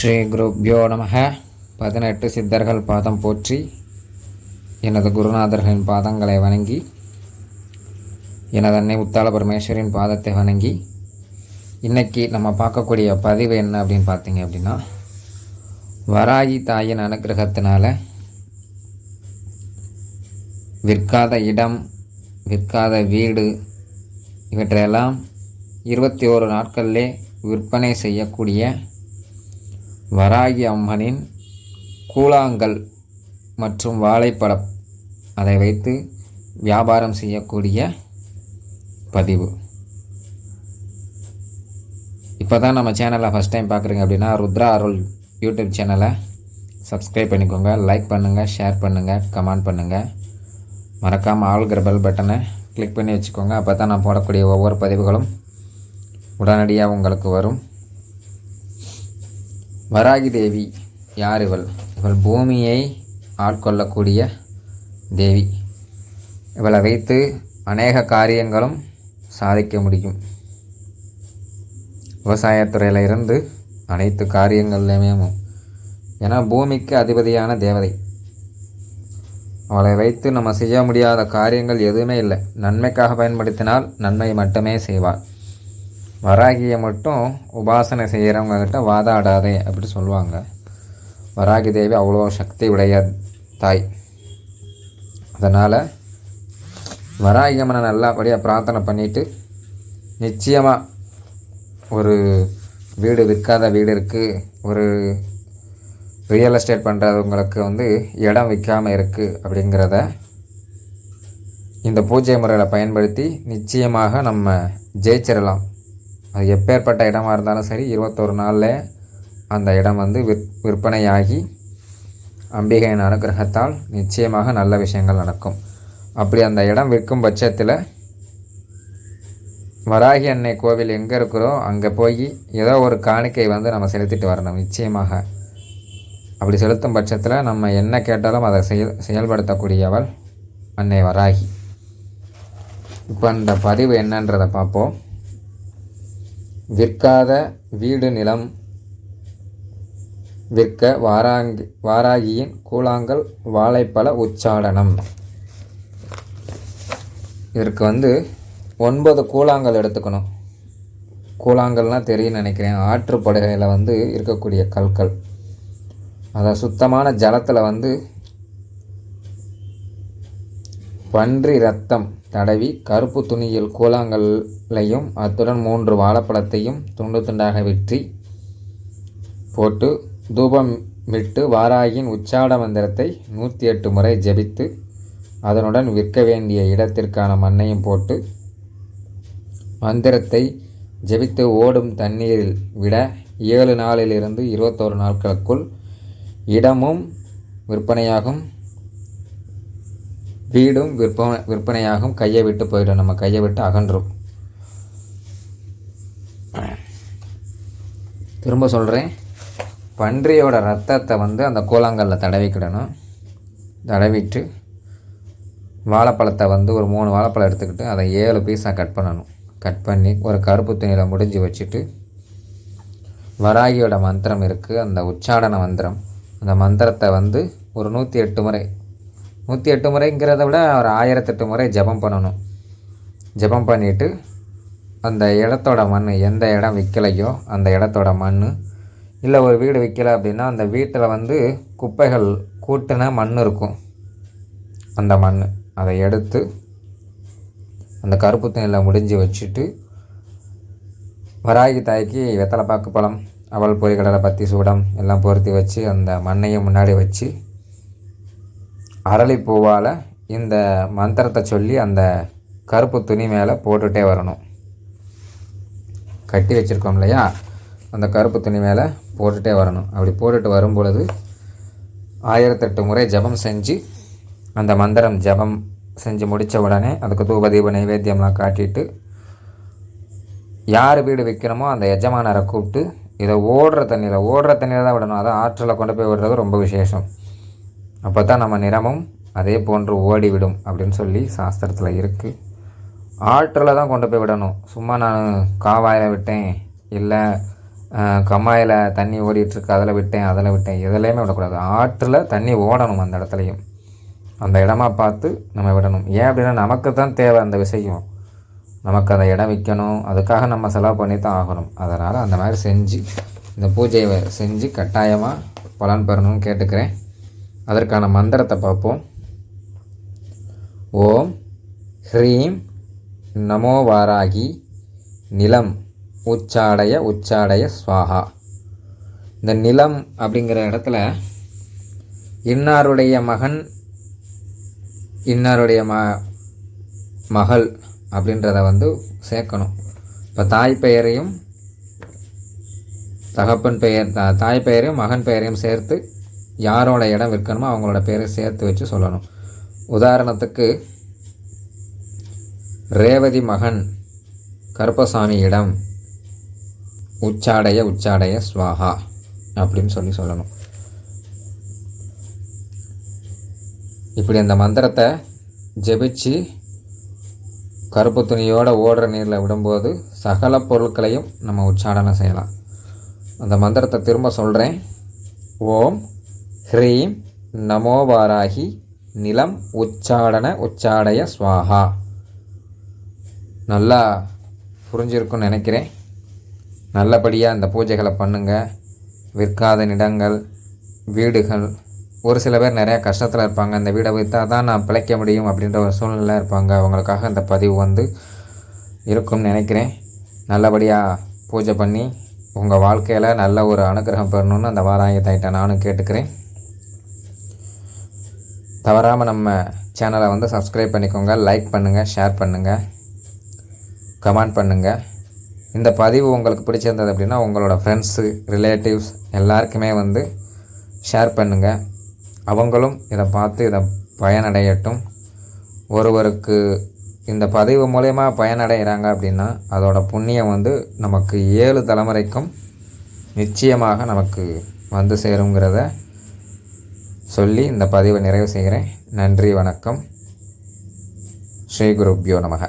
ஸ்ரீ குருப்யோ நமக. 18 சித்தர்கள் பாதம் போற்றி, எனது குருநாதர்களின் பாதங்களை வணங்கி, எனது அன்னை உத்தாள பரமேஸ்வரின் பாதத்தை வணங்கி, இன்றைக்கி நம்ம பார்க்கக்கூடிய பதிவு என்ன அப்படின்னு பார்த்தீங்க அப்படின்னா, வராகி தாயின் அனுகிரகத்தினால விற்காத இடம், விற்காத வீடு இவற்றையெல்லாம் 21 நாட்களிலே விற்பனை செய்யக்கூடிய வராகி அம்மனின் கூழாங்கல் மற்றும் வாழைப்பழம் அதை வைத்து வியாபாரம் செய்யக்கூடிய பதிவு. இப்போ தான் நம்ம சேனலை ஃபஸ்ட் டைம் பார்க்குறீங்க அப்படின்னா ருத்ரா அருள் யூடியூப் சேனலை சப்ஸ்கிரைப் பண்ணிக்கோங்க, லைக் பண்ணுங்கள், ஷேர் பண்ணுங்கள், கமெண்ட் பண்ணுங்கள். மறக்காமல் ஆல்கிற பெல் பட்டனை கிளிக் பண்ணி வச்சுக்கோங்க. அப்போ தான் நான் போடக்கூடிய ஒவ்வொரு பதிவுகளும் உடனடியாக உங்களுக்கு வரும். வராகி தேவி யார்? இவள் பூமியை ஆட்கொள்ளக்கூடிய தேவி. இவளை வைத்து அநேக காரியங்களும் சாதிக்க முடியும். விவசாயத்துறையில் இருந்து அனைத்து காரியங்கள்லையுமே, ஏன்னா பூமிக்கு அதிபதியான தேவதை. அவளை வைத்து நம்ம செய்ய முடியாத காரியங்கள் எதுவுமே இல்லை. நன்மைக்காக பயன்படுத்தினால் நன்மை மட்டுமே செய்வாள். வராகியை மட்டும் உபாசனை செய்கிறவங்கக்கிட்ட வாதாடாதே அப்படி சொல்லுவாங்க. வராகி தேவி அவ்வளோ சக்தி உடைய தாய். அதனால் வராகி அம்மனை நல்லபடியாக பிரார்த்தனை பண்ணிவிட்டு, நிச்சயமாக ஒரு வீடு, விற்காத வீடு இருக்குது, ஒரு ரியல் எஸ்டேட் பண்ணுறவங்களுக்கு இடம் விற்காமல் இருக்குது அப்படிங்கிறத இந்த பூஜை முறையில் பயன்படுத்தி நிச்சயமாக நம்ம ஜெயிச்சிடலாம். அது எப்பேற்பட்ட இடமா இருந்தாலும் சரி, 21 நாளில் அந்த இடம் விற்பனையாகி அம்பிகையின் அனுகிரகத்தால் நிச்சயமாக நல்ல விஷயங்கள் நடக்கும். அப்படி அந்த இடம் விற்கும் பட்சத்தில் வராகி அன்னை கோவில் எங்கே இருக்கிறோ அங்கே போய் ஏதோ ஒரு காணிக்கை நம்ம செலுத்திட்டு வரணும். நிச்சயமாக அப்படி செலுத்தும் பட்சத்தில் நம்ம என்ன கேட்டாலும் அதை செயல்படுத்தக்கூடியவள் அன்னை வராகி. இப்போ அந்த பதிவு என்னன்றதை பார்ப்போம். விற்காத வீடு, நிலம் விற்க வாராகியின் கூழாங்கல் வாழைப்பழ உச்சாடனம். இதற்கு 9 கூழாங்கல் எடுத்துக்கணும். கூழாங்கல்னால் தெரியும் நினைக்கிறேன். ஆற்றுப்படுகையில் இருக்கக்கூடிய கற்கள். அதை சுத்தமான ஜலத்தில் பன்றி ரத்தம் தடவி கருப்பு துணியில் கூழாங்கல்லையும் அத்துடன் 3 வாழைப்பழத்தையும் துண்டு துண்டாக வெற்றி போட்டு தூபம் விட்டு வாராகியின் உச்சாட மந்திரத்தை 108 முறை ஜபித்து, அதனுடன் விற்க வேண்டிய இடத்திற்கான மண்ணையும் போட்டு மந்திரத்தை ஜபித்து ஓடும் தண்ணீரில் விட 7 நாளிலிருந்து 21 நாட்களுக்குள் இடமும் விற்பனையாகும், வீடும் விற்பனையாகும். கையை விட்டு போயிடும், நம்ம கையை விட்டு அகன்றும். திரும்ப சொல்கிறேன், பன்றியோட ரத்தத்தை அந்த கூழாங்கல்லில் தடவிக்கிடணும். தடவிட்டு வாழைப்பழத்தை ஒரு 3 வாழைப்பழம் எடுத்துக்கிட்டு அதை 7 பீஸாக கட் பண்ணணும். கட் பண்ணி ஒரு கருப்பு துணியில் முடிஞ்சு வச்சுட்டு, வராகியோட மந்திரம் இருக்குது, அந்த உச்சாடன மந்திரம். அந்த மந்திரத்தை ஒரு 108 முறை, 108 முறைங்கிறத விட ஒரு 1008 முறை ஜபம் பண்ணணும். ஜபம் பண்ணிவிட்டு அந்த இடத்தோட மண், எந்த இடம் விற்கலையோ அந்த இடத்தோட மண், இல்லை ஒரு வீடு விற்கலை அப்படின்னா அந்த வீட்டில் குப்பைகள் கூட்டின மண் இருக்கும். அந்த மண் அதை எடுத்து அந்த கருப்பு துணியில் முடிஞ்சு வச்சுட்டு, வராகி தாய்க்கு வெத்தலை பாக்கு பழம், அவல் பொரிகடலை, பத்தி சூடம் எல்லாம் பொருத்தி வச்சு அந்த மண்ணையும் முன்னாடி வச்சு அரளிப்பூவால் இந்த மந்திரத்தை சொல்லி அந்த கருப்பு துணி மேலே போட்டுகிட்டே வரணும். கட்டி வச்சுருக்கோம் இல்லையா, அந்த கருப்பு துணி மேலே போட்டுகிட்டே வரணும். அப்படி போட்டுட்டு வரும் பொழுது 1008 முறை ஜபம் செஞ்சு, அந்த மந்திரம் ஜபம் செஞ்சு முடித்த உடனே அதுக்கு தூபதீப நைவேத்தியம்லாம் காட்டிட்டு, யார் வீடு விற்கணுமோ அந்த எஜமானரை கூப்பிட்டு இதை ஓடுற தண்ணியில் தான் விடணும். அதை ஆற்றில் கொண்டு போய் விடுறது ரொம்ப விசேஷம். அப்போ தான் நம்ம நிறமும் அதே போன்று ஓடிவிடும் அப்படின்னு சொல்லி சாஸ்திரத்தில் இருக்குது. ஆற்றில் தான் கொண்டு போய் விடணும். சும்மா நான் காவாயில் விட்டேன், இல்லை கம்மாயில் தண்ணி ஓடிட்டுருக்கு அதில் விட்டேன் எதுலேயுமே விடக்கூடாது. ஆற்றில் தண்ணி ஓடணும் அந்த இடத்துலையும். அந்த இடமா பார்த்து நம்ம விடணும். ஏன் அப்படின்னா நமக்கு தான் தேவை அந்த விஷயம். நமக்கு அந்த இடம் விற்கணும், அதுக்காக நம்ம செலவு பண்ணி தான் ஆகணும். அதனால் அந்த மாதிரி செஞ்சு இந்த பூஜையை செஞ்சு கட்டாயமாக பலன் பெறணும்னு கேட்டுக்கிறேன். அதற்கான மந்திரத்தை பார்ப்போம். ஓம் ஹ்ரீம் நமோ வாராகி நிலம் உச்சாடைய ஸ்வாஹா. இந்த நிலம் அப்படிங்கிற இடத்துல இன்னாருடைய மகன் இன்னாருடைய மகள் அப்படின்றத சேர்க்கணும். இப்போ தாய் பெயரையும் தகப்பன் பெயர் தாய் பெயரையும் மகன் பெயரையும் சேர்த்து யாரோட இடம் விற்கணுமோ அவங்களோட பேரை சேர்த்து வச்சு சொல்லணும். உதாரணத்துக்கு ரேவதி மகன் கருப்பசாமி இடம் உச்சாடைய ஸ்வாஹா அப்படின்னு சொல்லணும். இப்படி அந்த மந்திரத்தை ஜெபிச்சு கருப்பு துணியோடு ஓடுற நீரில் விடும்போது சகல பொருட்களையும் நம்ம உச்சாடனம் செய்யலாம். அந்த மந்திரத்தை திரும்ப சொல்கிறேன். ஓம் ஹ்ரீம் நமோ வாராகி நிலம் உச்சாடைய ஸ்வாஹா. நல்லா புரிஞ்சிருக்குன்னு நினைக்கிறேன். நல்லபடியாக இந்த பூஜைகளை பண்ணுங்கள். விற்காத நிலங்கள், வீடுகள், ஒரு சில பேர் நிறையா கஷ்டத்தில் இருப்பாங்க. இந்த வீடை விற்றா தான் நான் பிழைக்க முடியும் அப்படின்ற ஒரு சூழ்நிலை இருப்பாங்க. அவங்களுக்காக இந்த பதிவு இருக்கும்னு நினைக்கிறேன். நல்லபடியாக பூஜை பண்ணி உங்கள் வாழ்க்கையில் நல்ல ஒரு அனுகிரகம் பெறணும்னு அந்த வாராகி தாயிட்ட நானும் கேட்டுக்கிறேன். தவறாமல் நம்ம சேனலை சப்ஸ்கிரைப் பண்ணிக்கோங்க. லைக் பண்ணுங்கள், ஷேர் பண்ணுங்கள், கமெண்ட் பண்ணுங்கள். இந்த பதிவு உங்களுக்கு பிடிச்சிருந்தது அப்படின்னா உங்களோட ஃப்ரெண்ட்ஸு, ரிலேட்டிவ்ஸ் எல்லாருக்குமே ஷேர் பண்ணுங்கள். அவங்களும் இதை பார்த்து இதை பயனடையட்டும். ஒருவருக்கு இந்த பதிவு மூலயமா பயனடைகிறாங்க அப்படின்னா அதோட புண்ணியம் நமக்கு 7 தலைமுறைக்கும் நிச்சயமாக நமக்கு சேருங்கிறத சொல்லி இந்த பதிவை நிறைவு செய்கிறேன். நன்றி, வணக்கம். ஸ்ரீ குருப்யோ நமக.